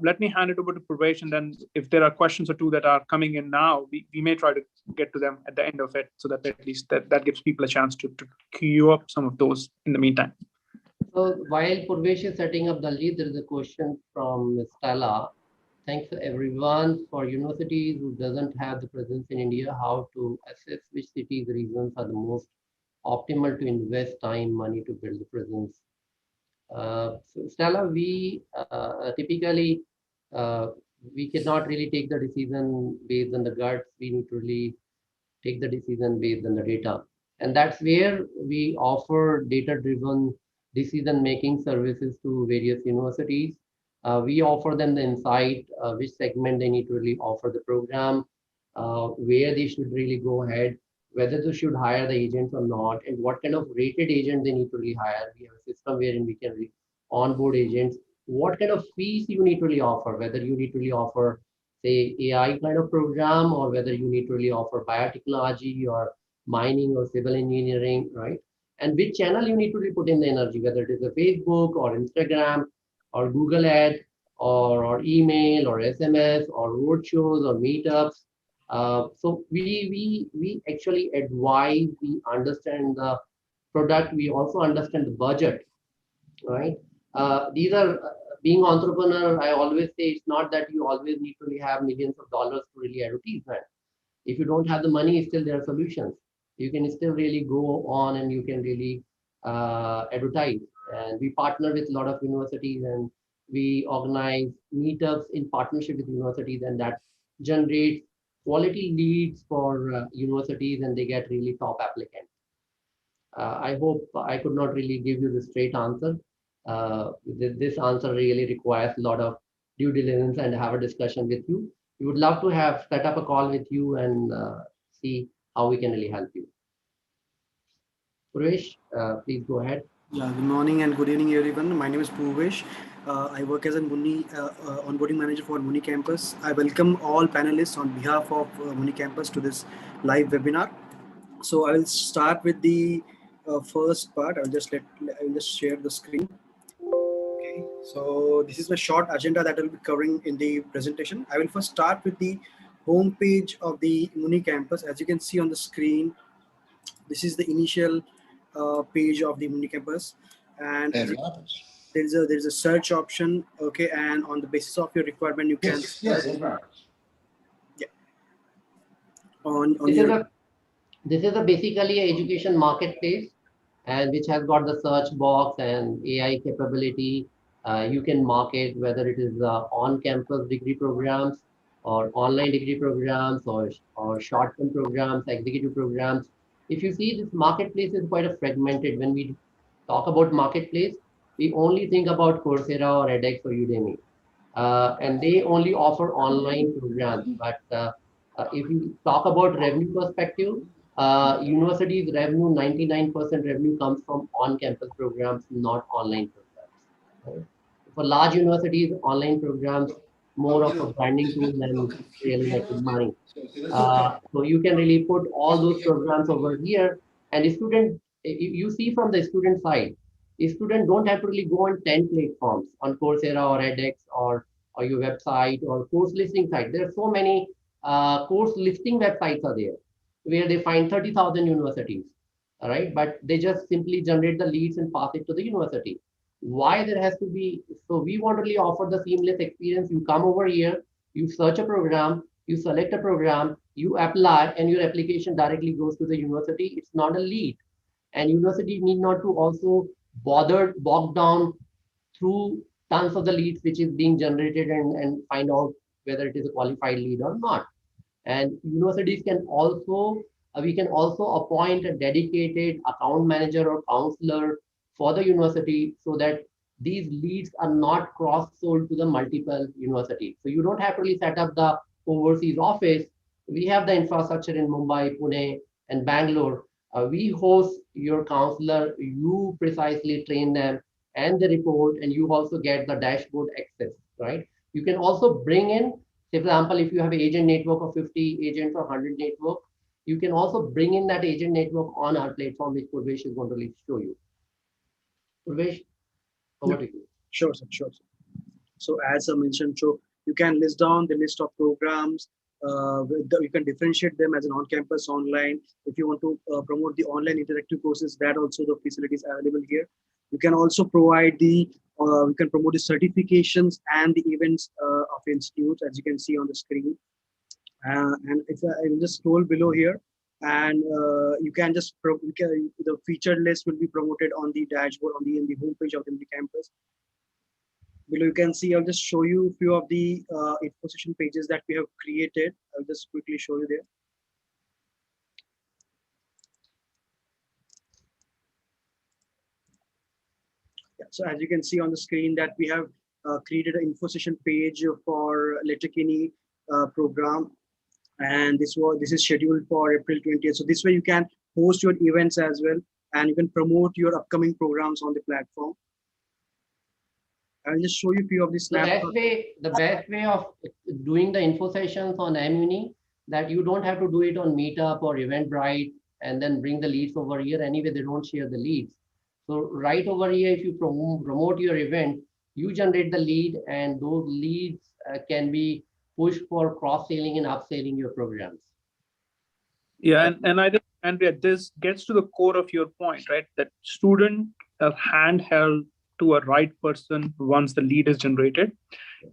let me hand it over to Purvesh, and then if there are questions or two that are coming in now, we may try to get to them at the end of it, so that at least that gives people a chance to queue up some of those in the meantime.
So while Purvesh is setting up Daljeet, there is a question from Ms. Stella. Thanks everyone. For universities who doesn't have the presence in India, how to assess which cities, regions are the most optimal to invest time, money to build the presence. So Stella, we typically, we cannot really take the decision based on the guts. We need to really take the decision based on the data. And that's where we offer data-driven decision-making services to various universities. We offer them the insight, which segment they need to really offer the program, where they should really go ahead, whether they should hire the agents or not, and what kind of rated agent they need to really hire. We have a system wherein we can really onboard agents. What kind of fees you need to really offer, whether you need to really offer, say, AI kind of program, or whether you need to really offer biotechnology or mining or civil engineering, right? And which channel you need to really put in the energy, whether it is a Facebook or Instagram or Google ad or email or SMS or roadshows or meetups. So we actually advise, we understand the product, we also understand the budget, right? These are, being entrepreneur, I always say it's not that you always need to really have millions of dollars to really advertise. If you don't have the money, still there are solutions. You can still really go on and you can really advertise. And we partner with a lot of universities, and we organize meetups in partnership with universities, and that generates quality leads for universities, and they get really top applicants. I hope I could not really give you the straight answer. This answer really requires a lot of due diligence and have a discussion with you. We would love to have set up a call with you and see how we can really help you. Purvesh, please go ahead.
Yeah, good morning and good evening, everyone. My name is Bhupesh. I work as a Muni onboarding manager for Muni Campus. I welcome all panelists on behalf of Muni Campus to this live webinar. So I will start with the first part. I will just share the screen. Okay. So this is a short agenda that I will be covering in the presentation. I will first start with the home page of the Muni Campus. As you can see on the screen, this is the initial page of the Muni Campus, and there's a search option. Okay, and on the basis of your requirement, you can
This is a basically an education marketplace, and which has got the search box and AI capability. You can market whether it is on-campus degree programs or online degree programs or short-term programs, executive programs. If you see, this marketplace is quite a fragmented. When we talk about marketplace, we only think about Coursera or edX or Udemy, and they only offer online programs. But if you talk about revenue perspective, universities revenue, 99% revenue comes from on-campus programs, not online programs. Right? For large universities, online programs more of a branding tool than really making money. So you can really put all those programs over here, and the student, you see from the student side, the student don't have to really go on 10 platforms on Coursera or edX or your website or course listing site. There are so many course listing websites are there where they find 30,000 universities, all right? But they just simply generate the leads and pass it to the university. Why there has to be, so we want to really offer the seamless experience. You come over here, you search a program, you select a program, you apply, and your application directly goes to the university. It's not a lead. And university need not to also bog down through tons of the leads which is being generated and find out whether it is a qualified lead or not. And universities can also, we can also appoint a dedicated account manager or counselor for the university so that these leads are not cross-sold to the multiple universities. So you don't have to really set up the overseas office. We have the infrastructure in Mumbai, Pune, and Bangalore. We host your counselor, you precisely train them and the report, and you also get the dashboard access, right? You can also bring in, say, for example, if you have an agent network of 50 agents or 100 network, you can also bring in that agent network on our platform, which Purvesh is going to show you. Purvesh, over to you.
Sure, sir. Sure, sir. So as I mentioned, so you can list down the list of programs. You can differentiate them as an on-campus, online. If you want to promote the online interactive courses, that also the facilities are available here. You can also provide the, we can promote the certifications and the events of institutes, as you can see on the screen. And if I will just scroll below here, and you can just the featured list will be promoted on the dashboard on the homepage of the MUniCampus. Below you can see, I'll just show you a few of the information pages that we have created. I'll just quickly show you there. Yeah, so as you can see on the screen that we have created an info session page for Letterkenny program, and this is scheduled for April 20th. So this way you can host your events as well, and you can promote your upcoming programs on the platform. I'll just show you a few of the snaps.
The best way of doing the info sessions on mUni, that you don't have to do it on Meetup or Eventbrite and then bring the leads over here. Anyway, they don't share the leads. So right over here, if you promote your event, you generate the lead, and those leads can be pushed for cross-selling and upselling your programs.
Yeah, and I think, Andrea, this gets to the core of your point, right? That student are handheld to a right person once the lead is generated,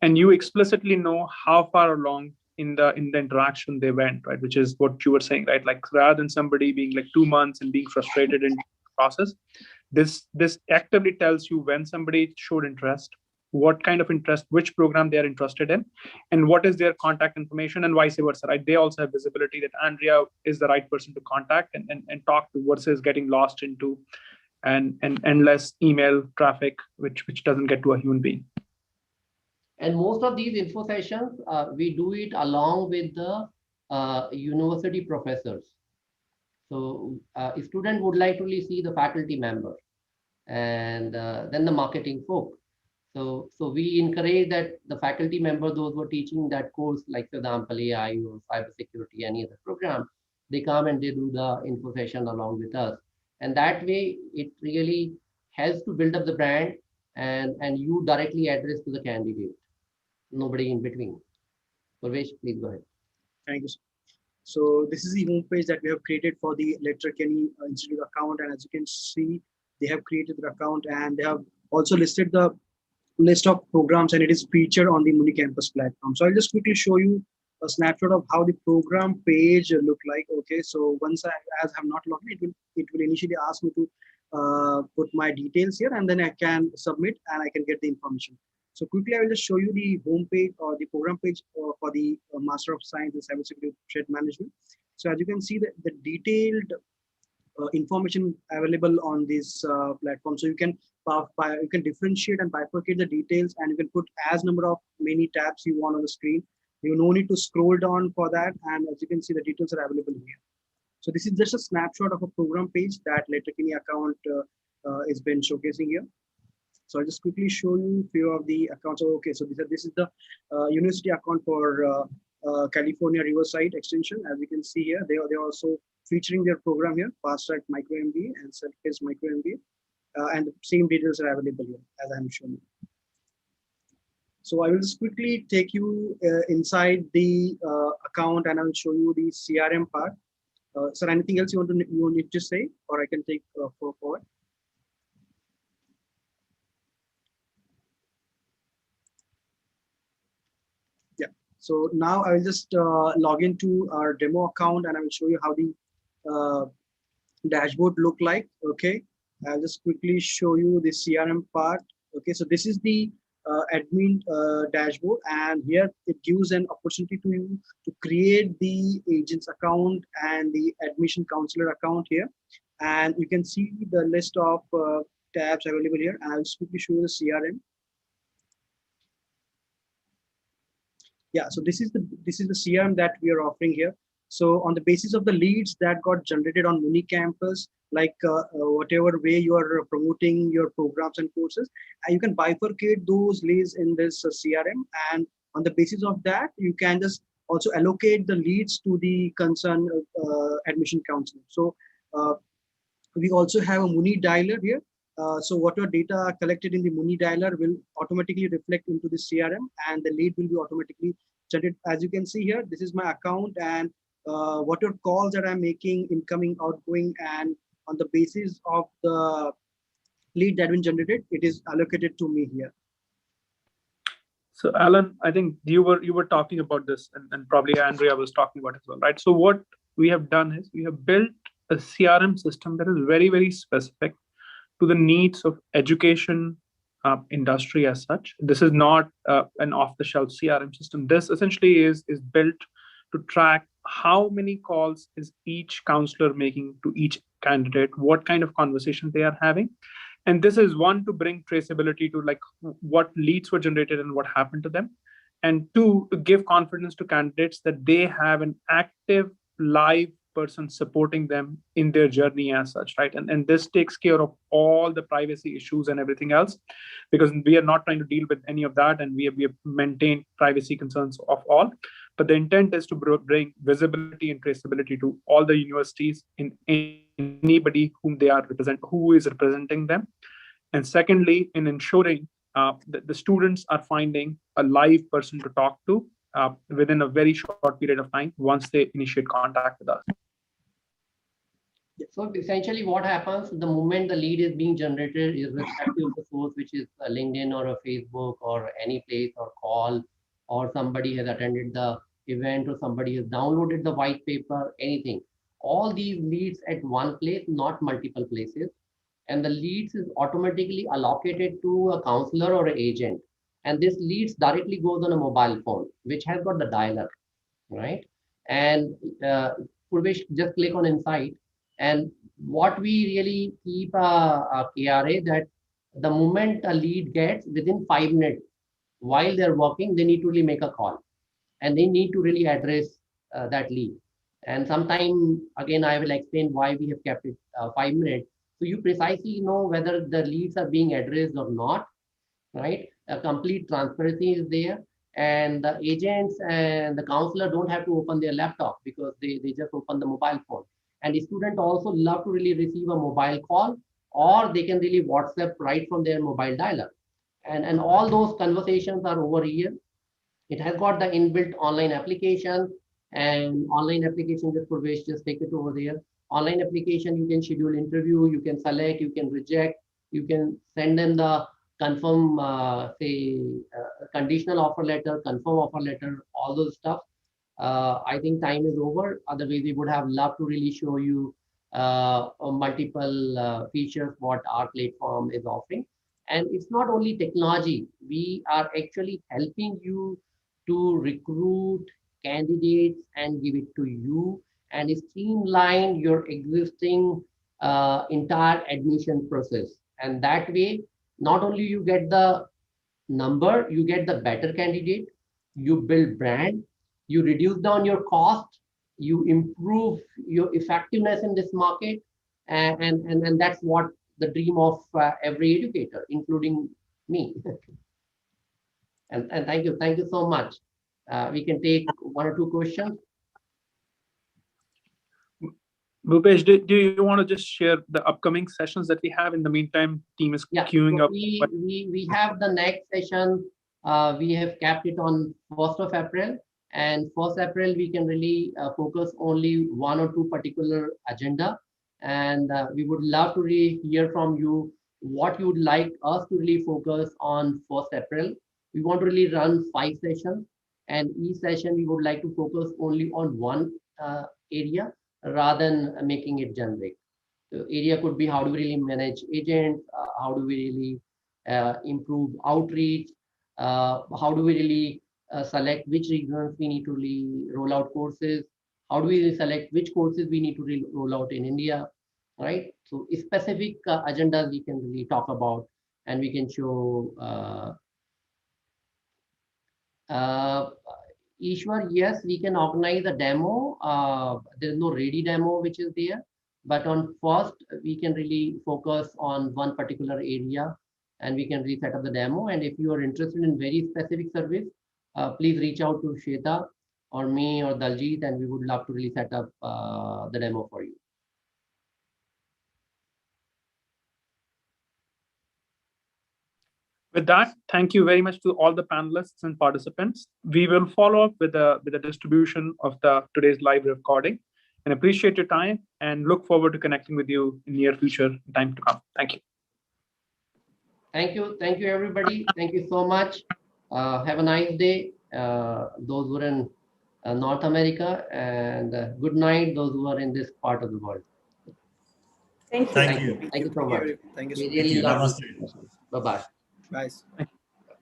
and you explicitly know how far along in the interaction they went, right? Which is what you were saying, right? Like rather than somebody being like 2 months and being frustrated in the process, this actively tells you when somebody showed interest, what kind of interest, which program they are interested in, and what is their contact information, and vice versa, right? They also have visibility that Andrea is the right person to contact and talk to, versus getting lost into and endless email traffic, which doesn't get to a human being.
And most of these info sessions, we do it along with the university professors. So a student would like to really see the faculty member and then the marketing folk. So we encourage that the faculty member, those who are teaching that course, like for example, AI or cybersecurity, any other program, they come and they do the info session along with us. And that way, it really helps to build up the brand, and you directly address to the candidate, nobody in between. Purvesh, please go ahead.
Thank you, sir. So this is the homepage that we have created for the Letterkenny Institute account, and as you can see, they have created the account and they have also listed the list of programs, and it is featured on the MUniCampus platform. So I'll just quickly show you a snapshot of how the program page look like. Okay, so once as I have not logged in, it will initially ask me to put my details here, and then I can submit and I can get the information. So quickly, I will just show you the home page or the program page for the Master of Science in Cybersecurity Threat Management. So as you can see, the detailed information available on this platform. So you can differentiate and bifurcate the details, and you can put as number of many tabs you want on the screen. You no need to scroll down for that, and as you can see, the details are available here. So this is just a snapshot of a program page that Letterkenny account is been showcasing here. So I'll just quickly show you a few of the accounts. Okay, so this is the university account for California Riverside Extension. As you can see here, they're also featuring their program here, Fast Track Micro MBA and Self-Paced Micro MBA, and the same details are available here as I'm showing you. So I will just quickly take you inside the account, and I will show you the CRM part. Sir, anything else you need to say, or I can take forward? Yeah. So now I will just log into our demo account, and I will show you how the dashboard look like. Okay. I'll just quickly show you the CRM part. Okay. So this is the admin dashboard, and here it gives an opportunity to you to create the agent's account and the admission counselor account here, and you can see the list of tabs available here. And I'll just quickly show you the CRM. Yeah, so this is the CRM that we are offering here. So on the basis of the leads that got generated on MUniCampus, like whatever way you are promoting your programs and courses, you can bifurcate those leads in this CRM, and on the basis of that, you can just also allocate the leads to the concerned admission counselor. So we also have a Muni dialer here. So whatever data collected in the Muni dialer will automatically reflect into the CRM, and the lead will be automatically generated. As you can see here, this is my account, and whatever calls that I'm making, incoming, outgoing, and on the basis of the lead that been generated, it is allocated to me here.
So Alan, I think you were talking about this, and probably Andrea was talking about it as well, right? So what we have done is we have built a CRM system that is very, very specific to the needs of education industry as such. This is not an off-the-shelf CRM system. This essentially is built to track how many calls is each counselor making to each candidate, what kind of conversation they are having. And this is one, to bring traceability to like what leads were generated and what happened to them. And two, to give confidence to candidates that they have an active live person supporting them in their journey as such, right? And this takes care of all the privacy issues and everything else, because we are not trying to deal with any of that, and we have maintained privacy concerns of all. But the intent is to bring visibility and traceability to all the universities in anybody whom they are who is representing them. And secondly, in ensuring that the students are finding a live person to talk to within a very short period of time once they initiate contact with us.
So essentially what happens the moment the lead is being generated, irrespective of the source, which is a LinkedIn or a Facebook or any place or call, or somebody has attended the event or somebody has downloaded the white paper, anything, all these leads at one place, not multiple places. And the leads is automatically allocated to a counselor or an agent. And this leads directly goes on a mobile phone, which has got the dialer, right? And Purvesh, just click on Insight. And what we really keep a KRA that the moment a lead gets, within 5 minutes, while they're working, they need to really make a call. And they need to really address that lead. And sometime, again, I will explain why we have kept it 5 minutes. So you precisely know whether the leads are being addressed or not, right? A complete transparency is there. And the agents and the counselor don't have to open their laptop because they just open the mobile phone. And the student also love to really receive a mobile call, or they can really WhatsApp right from their mobile dialer. And all those conversations are over here. It has got the inbuilt online application, and online application, just take it over there. Online application, you can schedule interview, you can select, you can reject, you can send them the confirm, conditional offer letter, confirm offer letter, all those stuff. I think time is over. Otherwise, we would have loved to really show you multiple features what our platform is offering. And it's not only technology, we are actually helping you to recruit candidates and give it to you and streamline your existing entire admission process. And that way, not only you get the number, you get the better candidate, you build brand, you reduce down your cost, you improve your effectiveness in this market, and that's what the dream of every educator, including me. And thank you so much. We can take one or two questions.
Bhupesh, do you want to just share the upcoming sessions that we have? In the meantime, team is queuing up.
We have the next session. We have capped it on 1st of April. And 1st April, we can really focus only one or two particular agenda. And we would love to really hear from you what you would like us to really focus on 1st April. We want to really run 5 sessions. And each session, we would like to focus only on one area rather than making it generic. The area could be how do we really manage agents, how do we really improve outreach, how do we really select which regions we need to really roll out courses, how do we select which courses we need to really roll out in India, right? So specific agendas we can really talk about, and we can show Ishwar, yes, we can organize a demo. There's no ready demo which is there, but on first we can really focus on one particular area, and we can really set up the demo. And if you are interested in very specific service, please reach out to Shweta or me or Daljeet, and we would love to really set up the demo for you.
With that, thank you very much to all the panelists and participants. We will follow up with the distribution of today's live recording, and appreciate your time and look forward to connecting with you in near future, time to come. Thank you.
Thank you everybody. Thank you so much. Have a nice day, those who are in North America, and good night those who are in this part of the world.
Thank you.
Thank you.
Thank you so much.
Thank you.
We really love it. Bye-bye.
Bye.